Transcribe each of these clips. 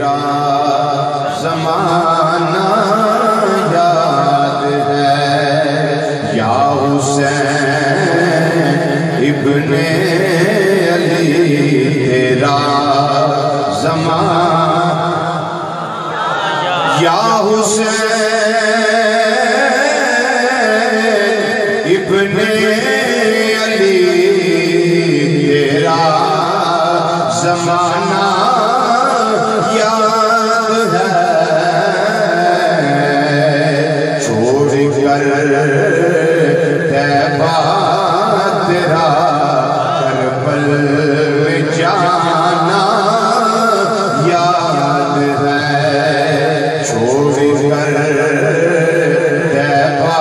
تیرا زمانہ یاد ہے یا حسین ابن علی تیرا زمانہ یا حسین ابن علی تیرا زمانہ یاد ہے چھوڑ کر طیبہ تیرا کربل میں جانا یاد ہے چھوڑ کر طیبہ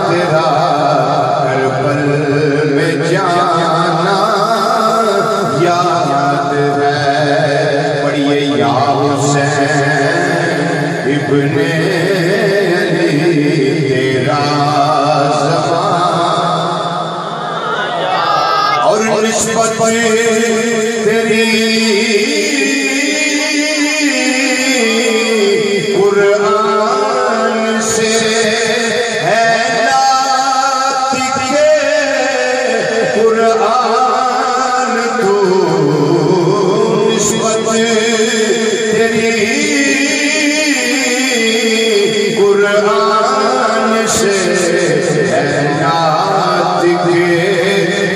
تیرا کربل میں جانا یاد ہے پڑھئے یا حسین ابن علی تیرا زمانہ اور نسبت تیری قرآن سے ہے ناطق قرآن تو نسبت تیری قرآن سے ہے ناطق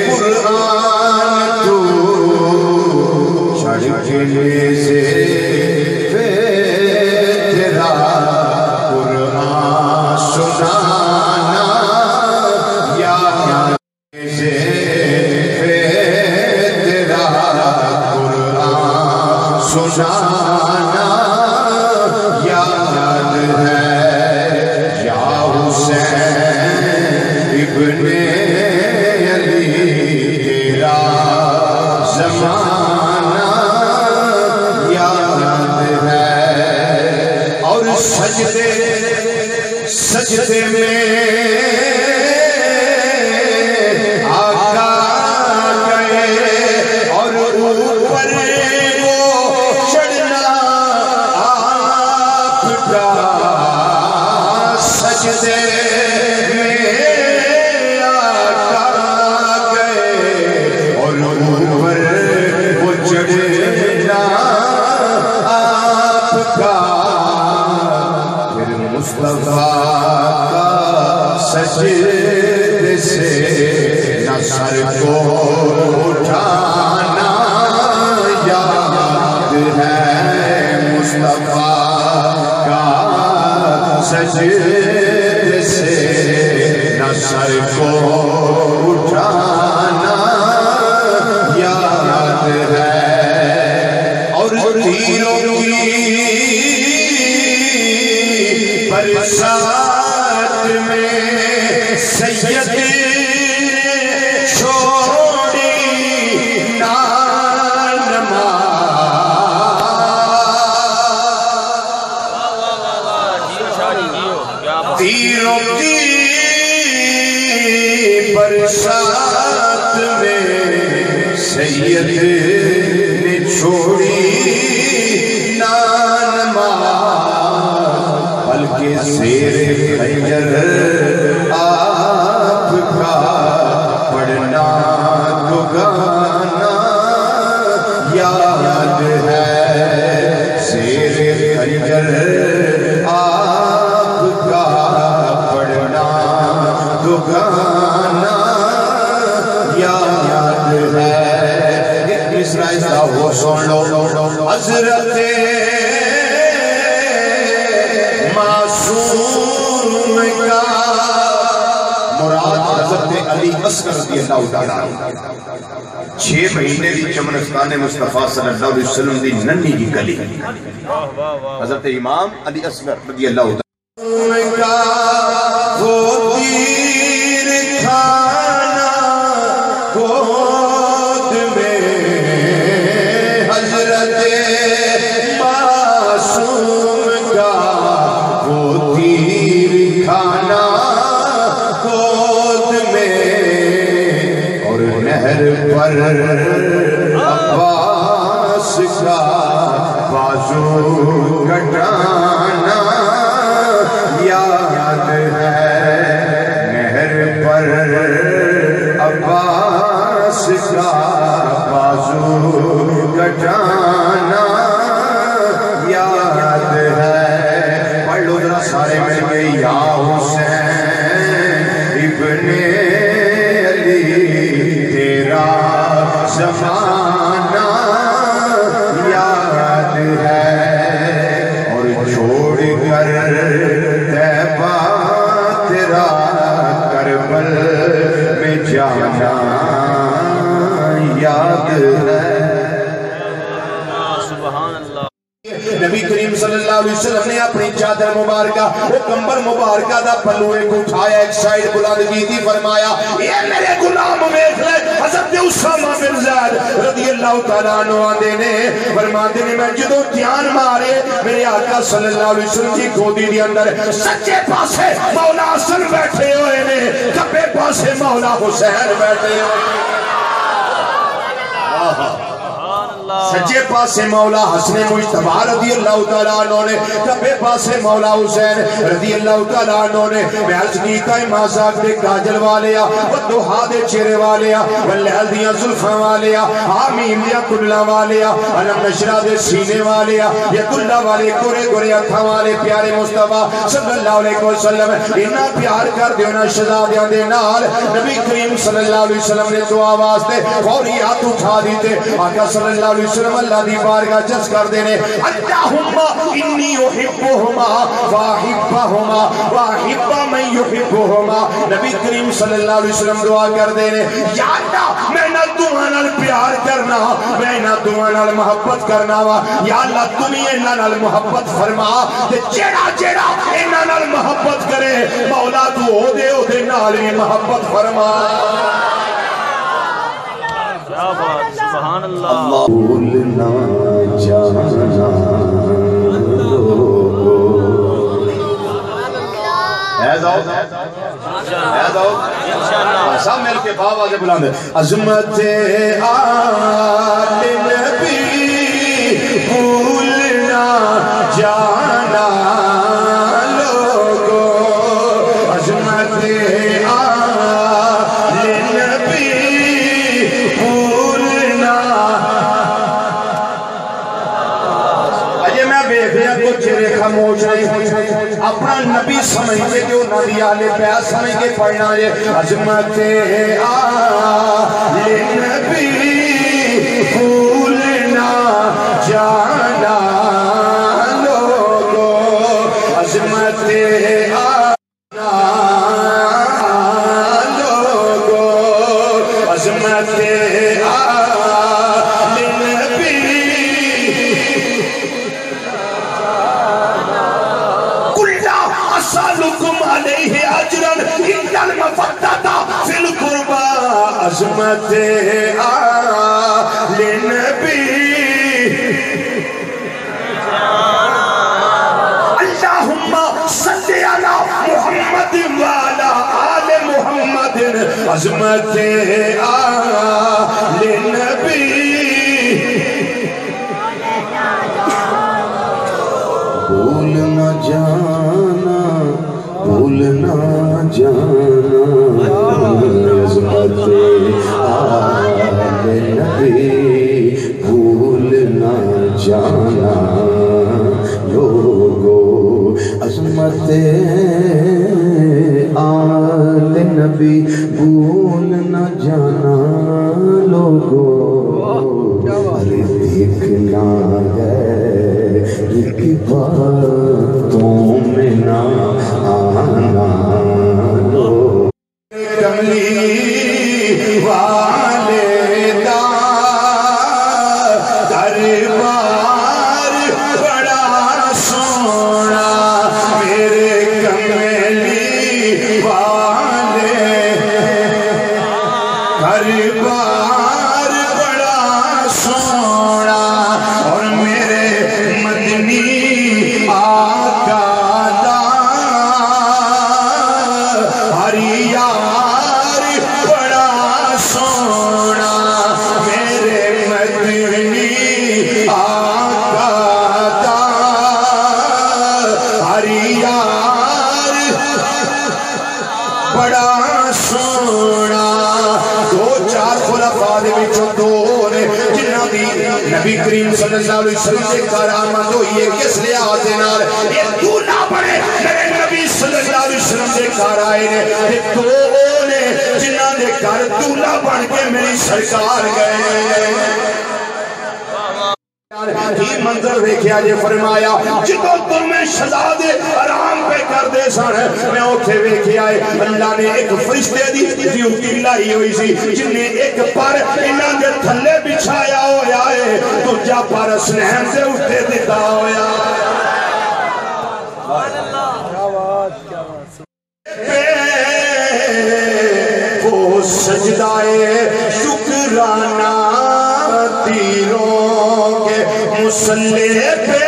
قرآن تو چھڑکنے سے تیرا قرآن سنانا یاد سے تیرا قرآن سنانا یاد ہے یا حسین ابن علی تیرا زمانہ یاد ہے اور سجدے میں آقا گئے اور اوپر وہ چڑھنا آپ کا سجدے میں آقا گئے اور اوپر وہ چڑھنا آپ کا پھر مصطفیٰ کا سجدے سے نہ سر کو اٹھانا یاد ہے مصطفیٰ کا سجدے سے نہ سر کو اٹھانا یاد ہے اور تیروں کی برسات میں سید چھوڑی تیروں کی برسات میں سید نے چھوڑی نماز بلکہ زیر خنجر آپ کا پڑھنا تو گانا یاد ہے زیر خنجر آپ کا پڑھنا تو گانا یاد ہے اسرائیل کا وہ سن لو حضرت معصوم کا مراد حضرت علی اصغر رضی اللہ تعالیٰ 6 مہینے دی چمنستان مصطفیٰ صلی اللہ علیہ وسلم دی ننی کی گلی حضرت امام علی اصغر رضی اللہ تعالیٰ وہ تیر کھانا گود میں حضرت معصوم کا وہ تیر کھانا گود میں اور نہر پر عباس کا بازو کٹانا یاد ہے مہر پر عباس کا بازو کٹانا یاد ہے پڑھ لو ذرا سارے مل کے یا حسین ابن علی تیرا زمانہ یاد ہے اور چھوڑ کر طیبہ تیرا کربل میں جانا یاد ہے نبی کریم صلی اللہ علیہ وسلم نے اپنی چادر مبارکہ وہ کمبل مبارکہ دا پلو ایک اٹھایا ایک سائیڈ بلند کی تھی فرمایا یہ میرے غلام دیکھ لے حضرت اسامہ بن زید رضی اللہ تعالیٰ عنہ آندے نے فرماتے نے میں جدو جان مارے میرے آقا صلی اللہ علیہ وسلم کی گودی دی اندر سچے پاسے مولا حسن بیٹھے ہوئے نے کبے پاسے مولا حسین بیٹھے ہوئے سچے پاسے مولا حسن مجتبی رضی اللہ تعالیٰ عنہ نے کبے پاسے مولا حسین رضی اللہ تعالیٰ عنہ نے میں عرض کیتا ہے مازاق دے کاجل والیا ودوہا دے چہرے والیا واللیل دیاں زلفاں والیا آمین دیا کلہ والیا علم نشرہ دے سینے والیا ید اللہ والے گورے گورے اتھا والے پیارے مصطفیٰ صلی اللہ علیہ وسلم انہا پیار کر دیونا شہزادیاں دے نال نبی کریم صلی اللہ علیہ وسلم نے دعا واسطے فوری ہاتھ اٹھا دیتے آقا صلی اللہ علیہ وسلم اللہ دی بارگاہ جس کر دینے اللہم انی احبہما واحبہما واحبہ من یحبہما نبی کریم صلی اللہ علیہ وسلم دعا کر دینے یا اللہ میں نہ دعا نال پیار کرنا میں نہ دعا نال محبت کرنا یا اللہ تمہیں انہا نال محبت فرما جیڑا جیڑا انہا نال محبت کرے مولا تو ہو دے نال محبت فرما سبحان اللہ بھولنا جانا سب مل کے بابا سے بلند عظمت آل نبی بھولنا جانا لوگو عظمت آل نبی چہرے خاموش نہیں اپنا نبی سمجھتے کہ انہاں دی آلے پیار سمجھ کے پڑھنا ہے عظمت آل نبی بھولنا جانا لوگو عظمت لوگو عظمت عظمت آل نبی اللہم صلی علی محمد وعلا آل محمد عظمت آل نبی بھولنا جانا بھولنا جانا عظمت آل نبی بھولنا جانا لوگو عظمت آل نبی بھولنا جانا لوگو ارے دیکھنا ہے کی باتوں میں نہ آنا کملی والے دا دربار بڑا سونا میرے کملی والے دربار بڑا سونا اور میرے مدنی آقا دا کریم صلی اللہ علیہ وسلم دے کرامت ہوئی ہے کس لحاظ نال یہ دولا بڑے میرے نبی صلی اللہ علیہ وسلم دے گھر آئے نے یہ دو نے جنہاں دے گھر دولا بن کے میری سرکار گئے ہی منظر دیکھیا جے فرمایا جتوں تمہیں شہزادے آرام پہ کر دے سن میں اوتھے دیکھیا ہے اللہ نے ایک فرشتے دی ڈیوٹی لائی ہوئی سی جن نے ایک پر انہاں دے تھلے بچھایا ہویا ہے دوجا پر سنہن سے اٹھے دیتا ہویا وہ سجدائے شکرانہ تیروں کے مسلح پہ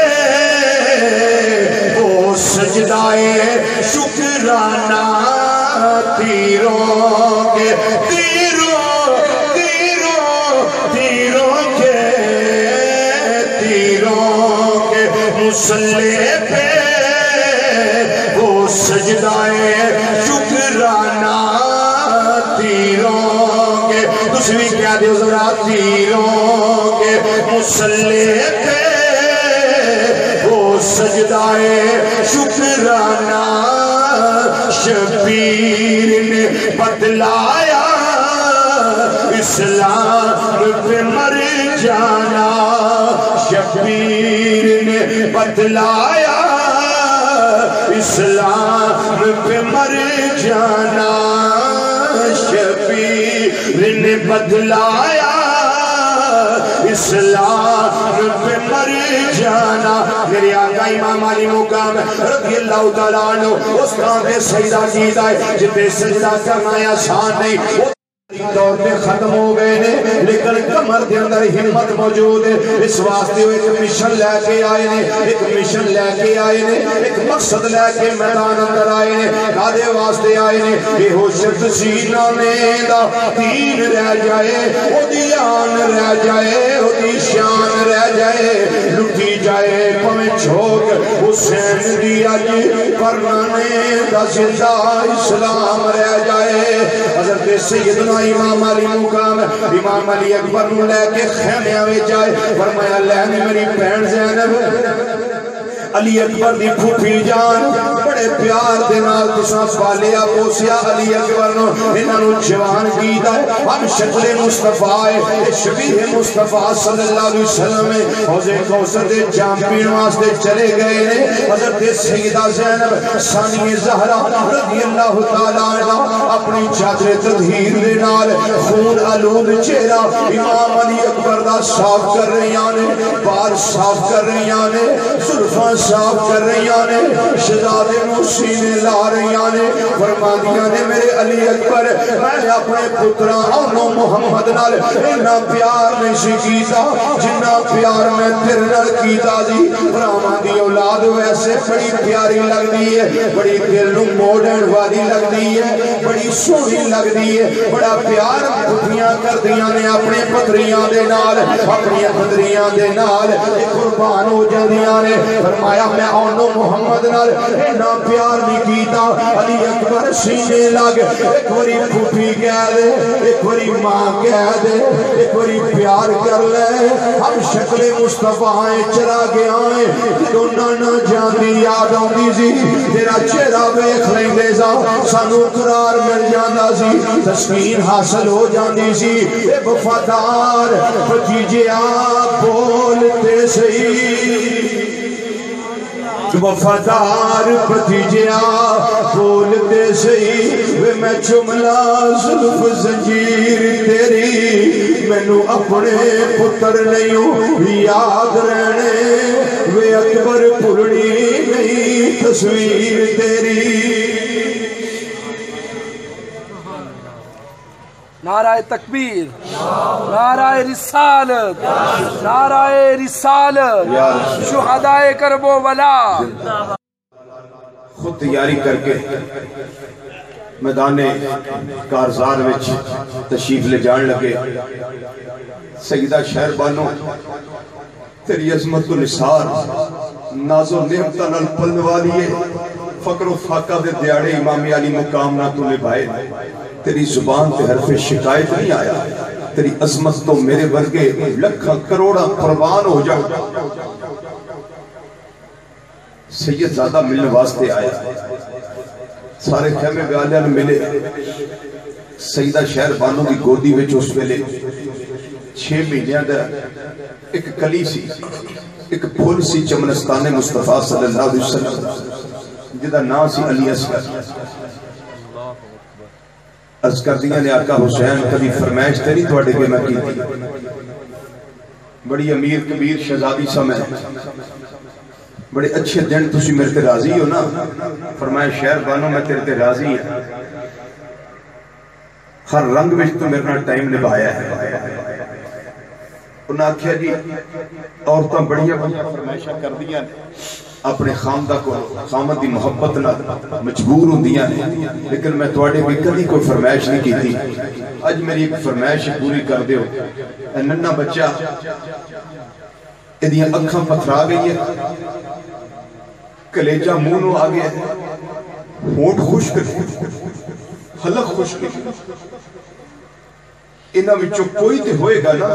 وہ سجدائے شکرانہ تیروں کے تیروں کے مسلح پہ وہ سجدائے شکرانہ تیروں کے دوسری کیا دے ذرا تیروں کے مسلح پہ وہ سجدائے شکرانہ شبیر نے بتلایا اسلام پہ مر جانا شبیر نے بتلایا اسلام پہ مر جانا شبیر نے بدلایا اسلام پہ مر جانا میرے آقا امام علی مقام رضی اللہ تعالیٰ عنہ اس کام پہ سجدہ کیتا ہے جتے سجدہ کرنا ہے آسان نہیں دور پہ ختم ہو گئے نے لیکن کمر دے اندر ہمت موجود ہے اس واسطے وہ ایک مشن لے کے آئے نے ایک مقصد لے کے میدان اندر آئے نے کادے واسطے آئے نے کہ ہو شخص سینہ میں دا دین رہ جائے او دی آن رہ جائے او دی شان رہ جائے لٹی جائے پمیں چھوک حسین دیا جی پرنانے دا زندہ اسلام رہ جائے حضرت سیدنا امام علی مقام امام علی اکبر نو لے کے خیمے آوے جائے فرمایا لہنے میری بہن زینب علی اکبر دی پھوپھی جان بڑے پیار دے نال تساں پالیا پوسیا علی اکبر نو انہاں نو جوان کیتا ہے ہم شکل مصطفیٰ ہے شبیہ مصطفیٰ صلی اللہ علیہ وسلم میں حوض کوثر دے جام پین واسطے چلے گئے نے حضرت سیدہ زینب ثانی زہرا رضی اللہ تعالیٰ عنہ اپنی چادر تطہیر دے نال خون آلود چہرہ امام علی اکبر دا صاف کر رہی آنے بار صاف کر رہی آنے زلفاں صاف کر رہی آنے شہزادے نو سینے لا رہی آنے فرما دیا نے میرے علی اکبر میں اپنے پترہ آنو محمد نال انہا پیار نہیں سی کیتا جنہ پیار میں تیر نال کیتا دی فرما دی اولاد ویسے بڑی پیاری لگ دی ہے بڑی دلوں موڈن والی لگ دی ہے بڑی سونی لگ دی ہے بڑا پیار پتریاں کر دیا نے اپنے پتریاں دے نال اپنی پتریاں دے نال قربان ہو جاندیاں نے فرمایا میں آنو محمد نال اینا پیار نہیں کیتا علی اکبر سینے لگ ایک وری پھوپھی کہہ دے ایک وری ماں کہہ دے ایک وری پیار کر لے ہم شکل مصطفیٰ چلا گیا ہیں دونوں نہ جاندی یاد آندی سی تیرا چہرہ بیخ لیں دے سا سانو قرار مل جاندہ سی تسکین حاصل ہو جاندی سی اے وفادار بھتیجے آپ بولتے سی وفادار بھتیجیا بولتے سی وے میں چملا زلف زنجیر تیری میں نو اپنے پتر نہیں یاد رہنے وے اکبر پرڑی نہیں تصویر تیری نعرہ تکبیر نعرہ رسالت نعرہ رسالت شہدائے کرب و بلا خود تیاری کر کے میدان کارزار وچ تشریف لے جان لگے سیدہ شہر بانو تیری عظمت و نثار ناز و نعمتہ نال پلن والی ہے فقر و فاقہ دے دیاڑے امام علی مقام نہ تو نبھائے تیری زبان تے حرف شکایت نہیں آیا تیری عظمت تو میرے ورگے لکھا کروڑا قربان ہو جائے. سید زادہ ملنے واسطے آیا, سارے خیمے بیالیاں ملے. سیدہ شہر بانو کی گودی وچ اس ویلے 6 مہینے دا ایک کلی سی, ایک پھول سی چمنستان مصطفیٰ صلی اللہ علیہ وسلم جدا نام سی علی اصغر. عرض کر دیا نے آقا حسین کبھی فرمائش تیری توڑے کے میں کی تھی, بڑی امیر کبیر شہزادی سا میں, بڑے اچھے دن تسی میرے تے راضی ہو نا. فرمایا شہر بانو میں تیرے تے راضی ہے, ہر رنگ میں تو میرے نال ٹائم نبھایا ہے. انہاں آکھیا جی عورتاں بڑیاں فرمائشاں کر دیاں اپنے خامدہ کو خامد دی محبت نہ مجبور ہوندیاں نے, لیکن میں تواڈے بھی کدی کوئی فرمائش نہیں کی تھی. اج میری ایک فرمائش پوری کر دیو. اے ننھا بچہ ادیاں اکھاں پتھرا گئی ہے, کلیجہ مونو آگے, ہونٹ خشک, حلق خشک. انہاں وچوں کوئی تے ہوئے گا نا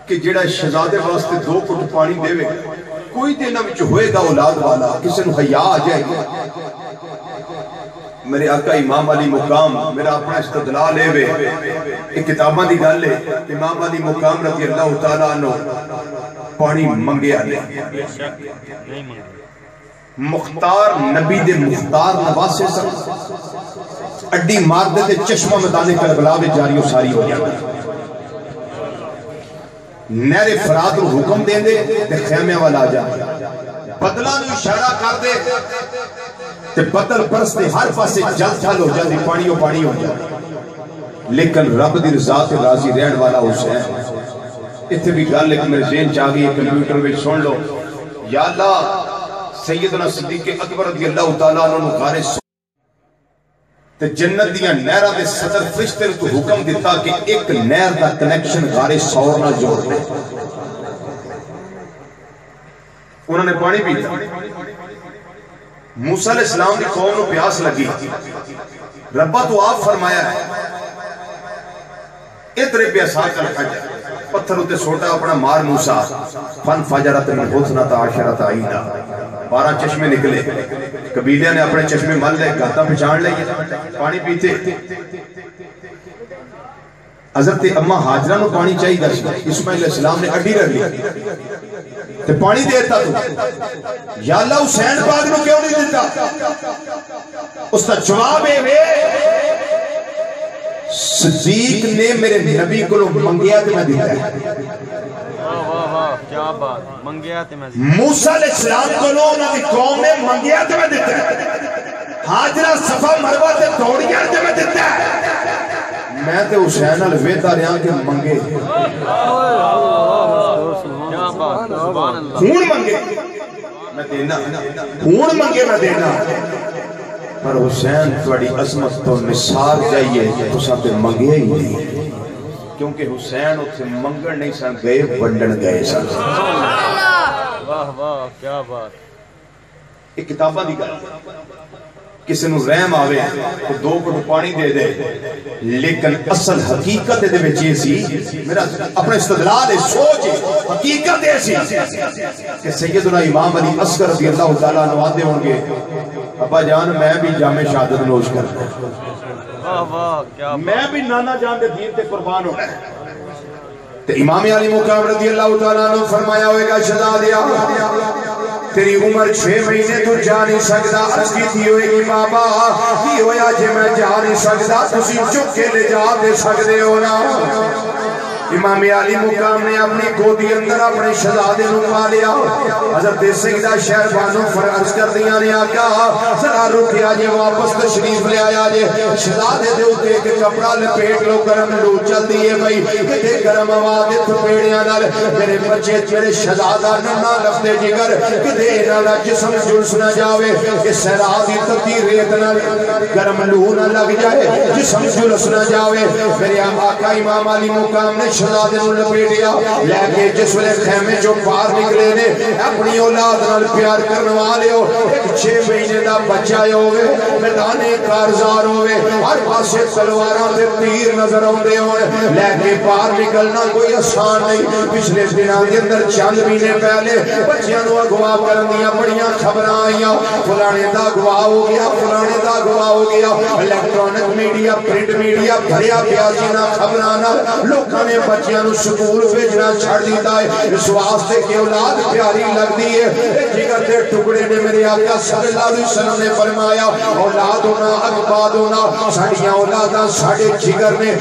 کہ جڑا شہزادے واسطے 2 گھٹ پانی دے گا, کوئی تے انہاں وچوں ہوئے گا اولاد والا, کسی نو حیا آ جائے گا. میرے آقا امام علی مقام میرا اپنا استدلال لے وے, ایک کتاباں دی گل ہے. امام علی مقام رضی اللہ تعالیٰ عنہ پانی منگے آلے, مختار نبی دے مختار نواسے سن, اڈی مار دے تے چشمہ مدانے کربلا میں جاری و ساری ہو جاتا. نہر فرات رو حکم دیں دے تے خیمے والا جا, بدلہ نو اشارہ کر دے تے بدل برستے ہر پاسے جل جل ہو جاتی, پانی ہو جاتی. لیکن رب دی رضا تے راضی رہن والا حسین. اتھے بھی گل ایک میرے ذہن چاہ گئی, کمپیوٹر میں سن لو. یا اللہ سیدنا صدیق اکبر رضی اللہ تعالیٰ عنہ غارِ تے جنت دیاں نہراں دے صدر فرشتے نے تو حکم دیتا کہ ایک نہر دا کنیکشن غارِ ثور نال جوڑ دے. انہوں نے پانی پیتا. موسیٰ علیہ السلام کی قوم کو پیاس لگی, ربا تو آپ فرمایا ہے ادھر پیاسا کر کھجا, پتھر ہوتے سوٹا اپنا مار موسیٰ. فن فجرت من حسنت عشرت عینا, 12 چشمے نکلے. قبیلے نے اپنے چشمے مل لے, گاتا پہچان لے, پانی پیتے. حضرت اماں حاجرہ نو پانی چاہی دا, اسماعیل علیہ السلام نے اڈی رہ لی تے پانی دیتا تو. یا اللہ حسین پاک نو کیوں نہیں دیتا؟ اس کا جواب ہے صدیق نے میرے نبی کو منگیا تے میں دیتا ہے. کیا بات, منگیا تے میں موسیٰ علیہ السلام کو انہوں نے قوم میں منگیا تے میں دیتا ہے. حاجرہ صفا مروہ تے دوڑیا تے میں دیتا ہے. میں تے حسین الویدہ ریاں کے منگے, خون منگے میں دینا, خون منگے میں دینا. پر حسین تھوڑی عظمت تو نثار جائیے تو ساتھ منگے ہی نہیں, کیونکہ حسین اسے منگن نہیں سن گئے, بنڈن گئے سن. واہ واہ کیا بات. ایک کتابہ دی گل, کسی نو رحم آوے تو 2 گھٹ پانی دے دے, لیکن اصل حقیقت دے وچ یہ سی, میرا اپنے استدلال ہے, سوچ حقیقت ہے سی کہ سیدنا امام علی اصغر رضی اللہ تعالیٰ عنہ آتے ہوں گے, ابا جان میں بھی جام شہادت نوش کرتا, میں بھی نانا جان دے دین تے قربان ہونا ہے. تو امام علی مقام رضی اللہ تعالیٰ عنہ فرمایا ہوئے گا شہزادیا تیری عمر 6 مہینے تو جا نہیں سکتا. عرض کی تھی ہوئے گی بابا کی ہویا جے میں جا نہیں سکتا, تسی چک کے لے جا دے سکتے ہو نا. امام علی مقام نے اپنی گودی اندر اپنے شہزادے نو پا لیا. حضرت سیدہ شہر بانو عرض کر دیا نے آقا ذرا رکیا جے, واپس تشریف لے آیا جے. شہزادے دے اوتے ایک کپڑا لپیٹ لو, گرم لو چل دی ہے بھائی, کتے گرم ہوا دے تھپیڑیاں نال میرے بچے میرے شہزادہ ننا لفتے جگر کتے نالا جسم جلس نہ جاوے, کہ سیراب دی تبدی ریت نال گرم لو نہ لگ جائے, جسم جلس نہ جاوے. میرے آقا امام علی مقام نے شہزادے نو لپیٹیا لے کے جس ویلے خیمے جو باہر نکلے نے اپنی اولاد نال پیار کرنے والے ہو ایک 6 مہینے دا بچہ ہوئے میدان کارزار ہوئے ہر پاسے تلواراں تے تیر نظر آندے ہوئے لے کے باہر نکلنا کوئی آسان نہیں پچھلے دنوں دے اندر چند مہینے پہلے بچیاں نو اغوا کرن دیاں بڑیاں خبراں آئیاں فلانے دا اغوا ہو گیا فلانے دا اغوا ہو گیا الیکٹرانک میڈیا پرنٹ میڈیا بھریا پیا جنا خبراں نال لوکاں نے بچیاں نو سکول بھیجنا چھڑ دیتا ہے اس واسطے کہ اولاد پیاری لگدی ہے جگر دے ٹکڑے نے میرے آقا صلی اللہ علیہ وسلم نے فرمایا اولاد ہونا اقباد ہونا ساڈیاں اولاداں ساڈے جگر نے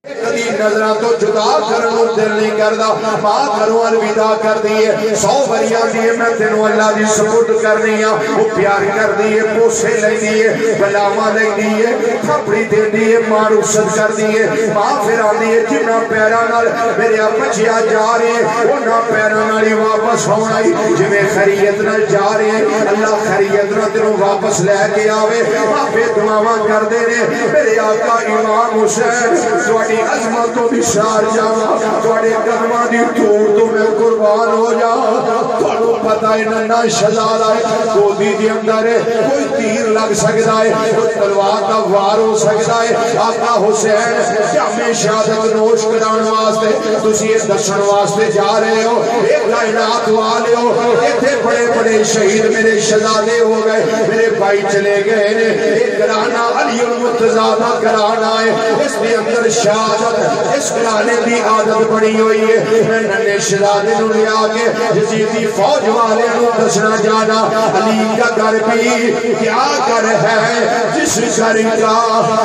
کدی نظران تو جدا کرنو دل نہیں کردا ماں گھروں الوداع کر دیئے 100 بریاں دیئے میں تینوں اللہ دی سپرد کرنی ہاں وہ پیار کر دیئے پوسے لے دیئے بلاما لے دیئے تھپڑی دے دیئے ماں رخصت کر دیئے ماں پھران دیئے جنہ پیران نال میرے بچیا جا رہے ہیں وہ نہ پیران نالی واپس ہونائی جمیں خریت نہ جا رہے ہیں اللہ خریت نہ تینوں واپس لے کے آوے ماں پہ دعاواں کر دے رہے میرے آقا امام حسین سواڑی عظمتوں دی شار جاواں توڑے قدماں دی دور تو میں قربان ہو جاواں توڑو پتہ ہے ننا شہزاد آئے گودی دی اندر ہے کوئی تیر لگ سکتا ہے کوئی تلوار کا وار ہو سکتا ہے آقا حسین جامع شہادت نوش کران واسطے تسی یہ دشن واسطے جا رہے ہو ایک کائنات والے ہو ایتھے بڑے بڑے شہید میرے شہزادے ہو گئے میرے بھائی چلے گئے نے ایک گرانا علی المرتضیٰ گرانا ہے اس کے اندر شہادت اس گرانے دی عادت بڑی ہوئی ہے میں ننے شہزادے نو لے آگے یزیدی فوج والے نو دسنا جانا علی کا گھر بھی کیا گھر ہے جس گھر کا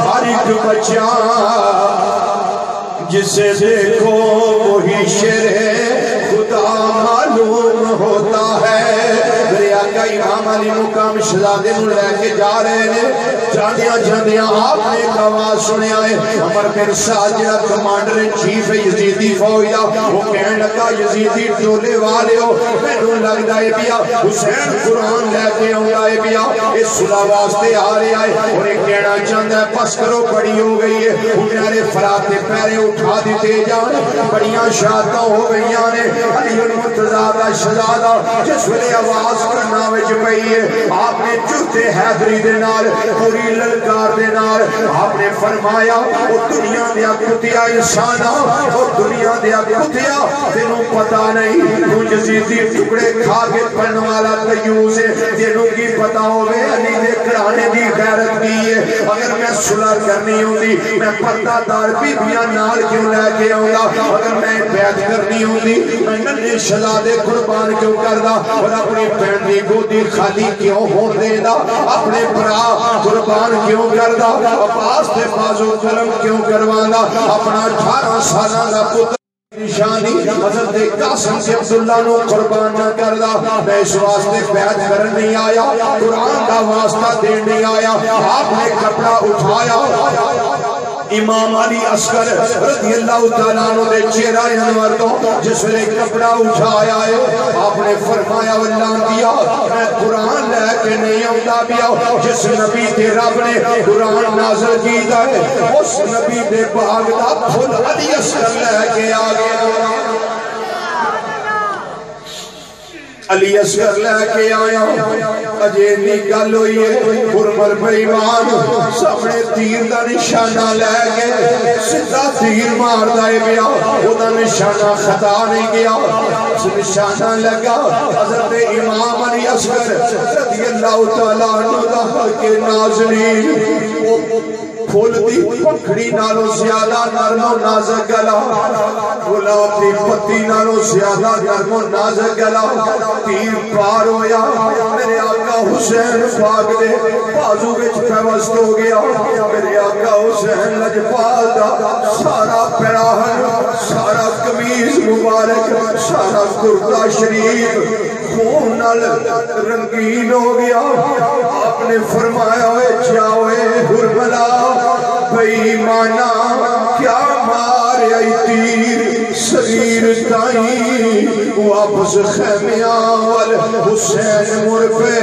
ہر ایک بچہ جسے دیکھو وہی شیر خدا معلوم ہوتا ہے میرے آقا امام علی مقام شہزادے نو لے کے جا رہے ہیں جاندیاں جاندیاں آپ نے ایک آواز سنے آئے عمر بن سعد جڑا کمانڈر چیف ہے یزیدی فوج دا وہ کہنے لگا یزیدی ٹولے والے ہو مینوں لگدا ہے پیا حسین قرآن لے کے آوندا ہے پیا اس صلح واسطے آ رہے آئے اور ایک کہنا چاہندا ہے پس کرو بڑی ہو گئی ہے میرے فرات پیرے اٹھا دیتے جان بڑیاں شہادتاں ہو گئیاں نے علی المرتضیٰ دا شہزادہ جس ویلے آواز کرنا وچ پئی ہے آپ نے جرتے حیدری دے نال پوری للکار دے نال آپ نے فرمایا او دنیا دیا کتیا انسانا او دنیا دیا کتیا تینوں پتا نہیں تو یزیدی ٹکڑے کھا کے پڑھن والا تیوز ہے تینوں کی پتا ہوئے علی دے کرانے دی غیرت کی ہے اگر میں صلح کرنی ہوندی میں پردہ دار بیبیاں نال کیوں لے کے آؤں گا اگر میں بیعت کرنی ہوندی میں ننے شہزادے قربان کیوں کردا اور اپنی بہن دی گودی خالی کیوں ہون دینا اپنے برا قربان کیوں کردا عباس تے بازو قلم کیوں کروانا اپنا 18 سالہ دا پتر نشانی حضرت قاسم سے عبداللہ نو قربان نہ کردا میں اس واسطے بیعت کرن نہیں آیا قرآن کا واسطہ دین نہیں آیا آپ نے کپڑا اٹھایا امام علی عسکر رضی اللہ تعالیٰ عنہ دے چہرہ انور تو جس نے کپڑا اٹھایا ہے آپ نے فرمایا واللہ دیا میں قرآن لے کے نہیں آتا بیا جس نبی تے رب نے قرآن نازل کیتا ہے اس نبی دے باغ دا پھل علی عسکر لے کے آگیا علی عسکر لے کے آیا اجے نگل ہوئی ہے پرمر بیمان سامنے تیر دا نشانہ لے گئے سدھا تیر مار دائے بیا وہ دا نشانہ خطا نہیں گیا نشانہ لگا حضرت امام علی عسکر رضی اللہ تعالیٰ عنہ دا کے ناظرین پھول دی پکڑی نالو زیادہ نرم و نازک گلا گلاب دی پتی نالو زیادہ نرم و نازک گلا تیر پار ہویا میرے آقا حسین پاک دے بازو وچ پیوست ہو گیا میرے آقا حسین لجپال دا سارا پیراہن سارا قمیض مبارک سارا کرتا شریف خون نال رنگین ہو گیا آپ نے فرمایا ہوئے جاؤے ہربلا بھئی مانا کیا مارے آئی تیر صغیر تائیں واپس خیمیال حسین مر پہ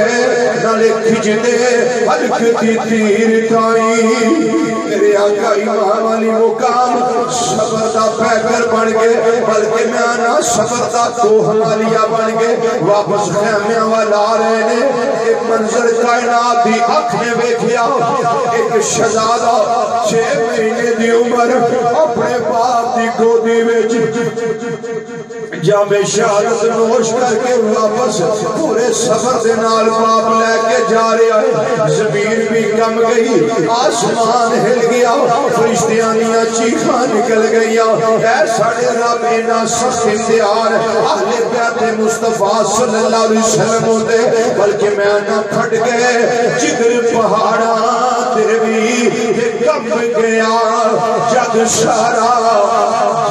نالے کھج دے حلق دی تیر تائیں میرے آقا امام علی مقام صبر دا پیکر بن گئے بلکہ میں آنا صبر دا کوہ مالیا بن گئے واپس خیمیاں والا رہے نے ایک منظر کائنات دی آنکھ نے بیکھیا ایک شہزادہ 6 مہینے دی عمر اپنے باپ دی گودی وچ جام شہادت نوش کر کے واپس پورے سفر دے نال باپ لے کے جا رہا ہے زمین بھی کم گئی آسمان ہل گیا فرشتیاں دیا چیخاں نکل گیا اے ساڑے رب اینا سخت امتحان اہل بیت مصطفیٰ صلی اللہ علیہ وسلم ہوتے بلکہ میں نہ پھٹ گئے جگر پہاڑا تیرے بھی کم گیا جد سارا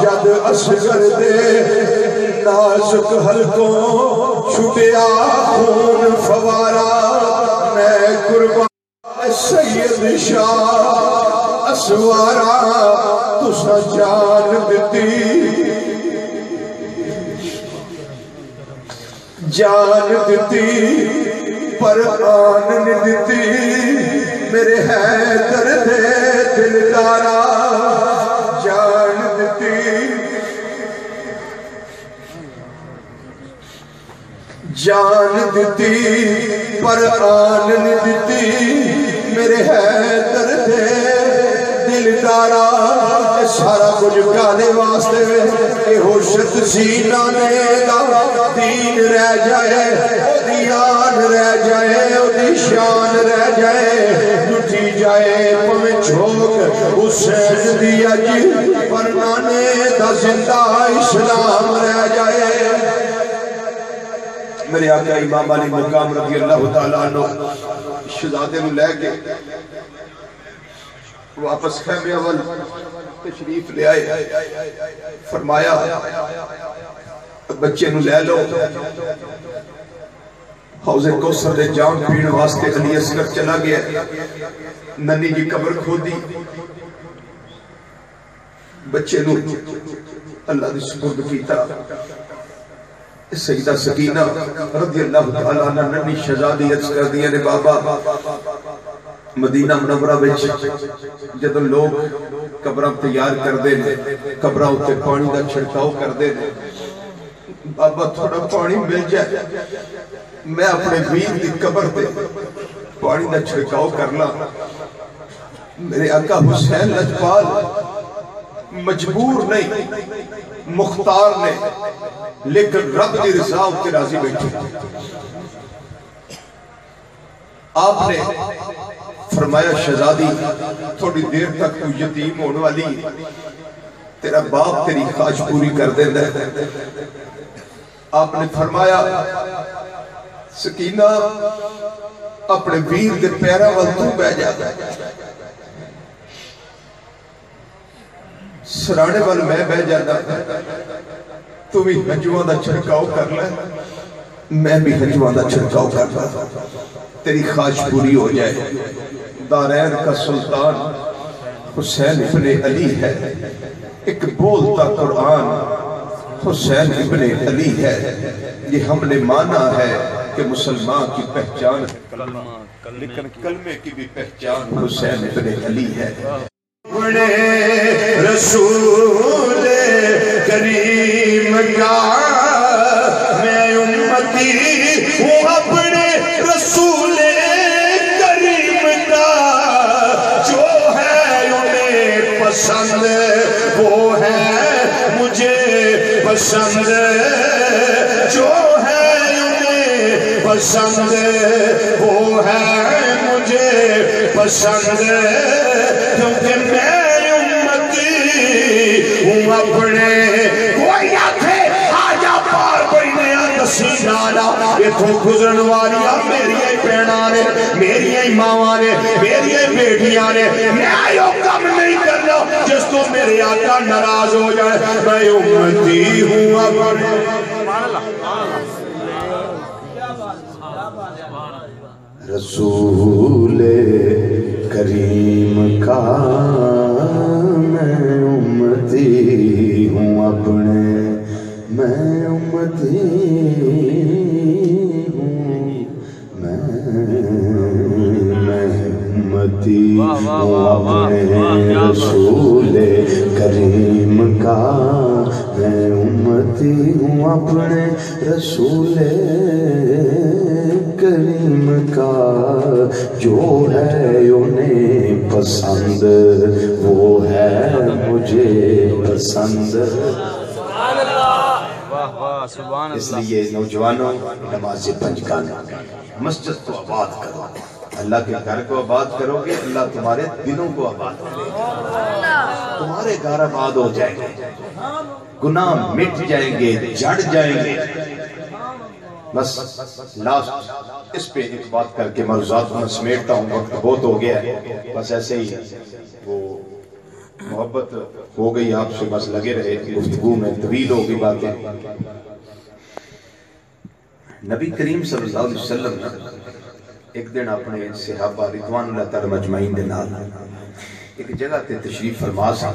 جد اصغر دے نازک حلقوں چھٹیا خون فوارا میں قربان سید شاہ اسوارا تسا جان دیتی پر آن دیتی میرے حیدر دے دلدارا جان دیتی پر آن دیتی میرے حیدر دے دلدارا سارا کچھ گانے واسطے اے ہوشت سینہ نے دا دین رہ جائے او دیان رہ جائے او دی شان رہ جائے لٹھی جائے پمیں چھوک حسین دیا جی پر نانے دا زندہ اسلام رہ جائے میرے آقا امام علی مقام رضی اللہ تعالیٰ عنہ شہزادے نو لے کے واپس خیمے اول تشریف لے آئے فرمایا بچے نو لے لو حوض کوثر دے جام پین واسطے علی اصغر چلا گیا ننی کی قبر کھودی بچے نو اللہ دی سپرد کیتا سیدہ سکینہ رضی اللہ تعالیٰ عنہ ننی شہزادی عرض کر دیا نے بابا مدینہ منورہ بچ جدو لوگ قبرہ تیار کر دے قبرہ ہوتے پانی دا چھڑکاؤ کر دے بابا تھوڑا پانی مل جائے میں اپنے ویر دی قبر دے پانی دا چھڑکاؤ کرنا میرے آقا حسین لجپال مجبور نہیں مختار نے لیکن رب دی رضا کے راضی بیٹھے آپ نے فرمایا شہزادی تھوڑی دیر تک تو یتیم ہونے والی تیرا باپ تیری خواہش پوری کر دے دے آپ نے فرمایا سکینہ اپنے ویر دے پیرا وال تو بہ جا سرانے وال میں بہ جانا تو بھی ہجوان دا چھڑکاؤ کر لے میں بھی ہجوان دا چھڑکاؤ کر لے تیری خواہش پوری ہو جائے دارین کا سلطان حسین ابن علی ہے ایک بولتا قرآن حسین ابن علی ہے یہ ہم نے مانا ہے کہ مسلمان کی پہچان لیکن کلمے کی بھی پہچان حسین ابن علی ہے اپنے رسول کریم کا میں امتی ہوں اپنے رسول کریم کا جو ہے انہیں پسند وہ ہے مجھے پسند جو ہے انہیں پسند وہ ہے مجھے پسند کیونکہ میں امتی ہوں اپنے کوئی آکھے آجا پار کوئی نیا دسی جانا یہ تو گزرن والیا میری ای پینانے میری ای ماوانے میری ای بیٹیاں نے میں آئیو کم نہیں کرنا جس تو میرے آقا ناراض ہو جائے میں امتی ہوں اپنے رسول کریم کا میں امتی ہوں اپنے میں امتی ہوں میں امتی ہوں اپنے اپنے رسول کریم کا جو ہے انہیں پسند وہ ہے مجھے پسند. اس لیے نوجوانوں نماز پنجگانہ مسجد کو آباد کرو. اللہ کے گھر کو آباد کرو گے اللہ تمہارے دلوں کو آباد کرے گا. تمہارے گھر آباد ہو جائیں گے, گناہ مٹ جائیں گے, جڑ جائیں گے. بس لاسٹ اس پہ ایک بات کر کے موضوعات میں سمیٹتا ہوں, وقت بہت ہو گیا ہے. بس ایسے ہی وہ محبت ہو گئی آپ سے, بس لگے رہے گفتگو میں, طویل ہو گئی باتیں. نبی کریم صلی اللہ علیہ وسلم ایک دن اپنے صحابہ رضوان اللہ تعالی مجمعین دے نال ایک جگہ تے تشریف فرما سا.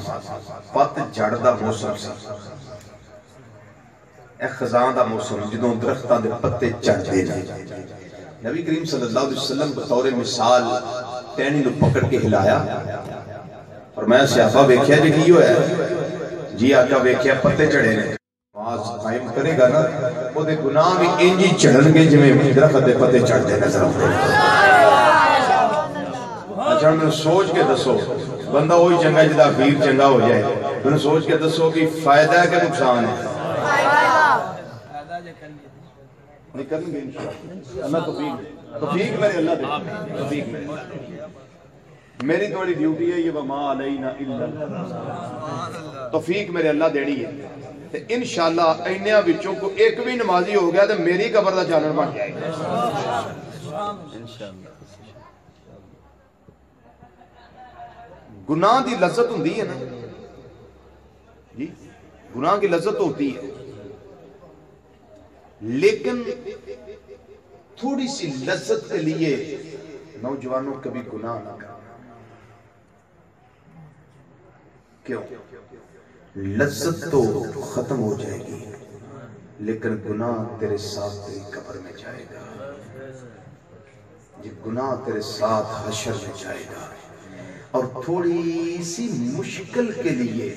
پت جھڑ دا موسم سی, اے خزاں دا موسم جدوں درختاں دے پتے جھڑدے نے. نبی کریم صلی اللہ علیہ وسلم بطور مثال ٹہنی نو پکڑ کے ہلایا اور میں صحابہ ویکھیا جی کی ہویا ہے؟ جی آقا ویکھیا پتے جھڑے نے. نماز قائم کرے گا نا وہ دے گناہ بھی انجی چڑھن گے جمیں درخت دے پتے چڑھ دے نظر آتے. اچھا میں سوچ کے دسو, بندہ وہی چنگا جدا پیر چنگا ہو جائے, میں سوچ کے دسو کہ فائدہ ہے کہ نقصان ہے؟ نہیں کریں گے انشاءاللہ. اللہ توفیق میرے اللہ دے, توفیق میری تھوڑی ڈیوٹی ہے یہ وما علینا الا توفیق میرے اللہ دینی ہے. انشاءاللہ اینیاں بچوں کو ایک بھی نمازی ہو گیا تو میری قبر دا جانر بن جائے گا. گناہ دی لذت ہوندی ہے نا جی, گناہ کی لذت ہوتی ہے, لیکن تھوڑی سی لذت کے لیے نوجوانوں کبھی گناہ نہ کرنا. کیوں؟ لذت تو ختم ہو جائے گی لیکن گناہ تیرے ساتھ تیری قبر میں جائے گا. یہ گناہ تیرے ساتھ حشر میں جائے گا. اور تھوڑی سی مشکل کے لیے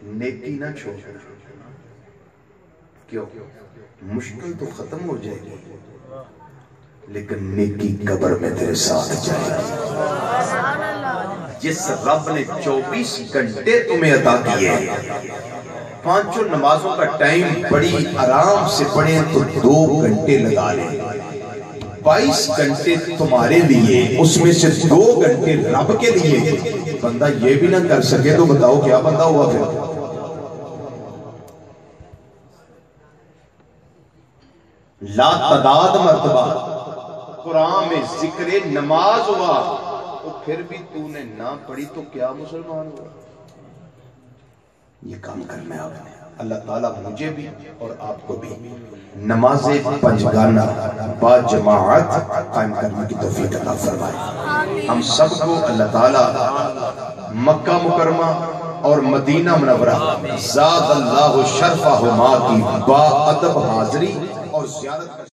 نیکی نہ چھوڑنا. کیوں؟ مشکل تو ختم ہو جائے گی لیکن نیکی قبر میں تیرے ساتھ جائے گی. جس رب نے 24 گھنٹے تمہیں عطا کیے, 5 نمازوں کا ٹائم بڑی آرام سے پڑھیں تو 2 گھنٹے لگا لیں. 22 گھنٹے تمہارے لیے, اس میں سے 2 گھنٹے رب کے لیے. بندہ یہ بھی نہ کر سکے تو بتاؤ کیا بندہ ہوا پھر؟ لا تعداد مرتبہ قرآن میں ذکر نماز ہوا تو پھر بھی تو نے نہ پڑھی تو کیا مسلمان ہوا؟ یہ کام کرنا ہے آپ نے. اللہ تعالیٰ مجھے بھی اور آپ کو بھی نماز پنجگانہ با جماعت قائم کرنے کی توفیق عطا فرمائے. ہم سب کو اللہ تعالیٰ مکہ مکرمہ اور مدینہ منورہ زاد اللہ شرفہما کی با ادب حاضری اور زیارت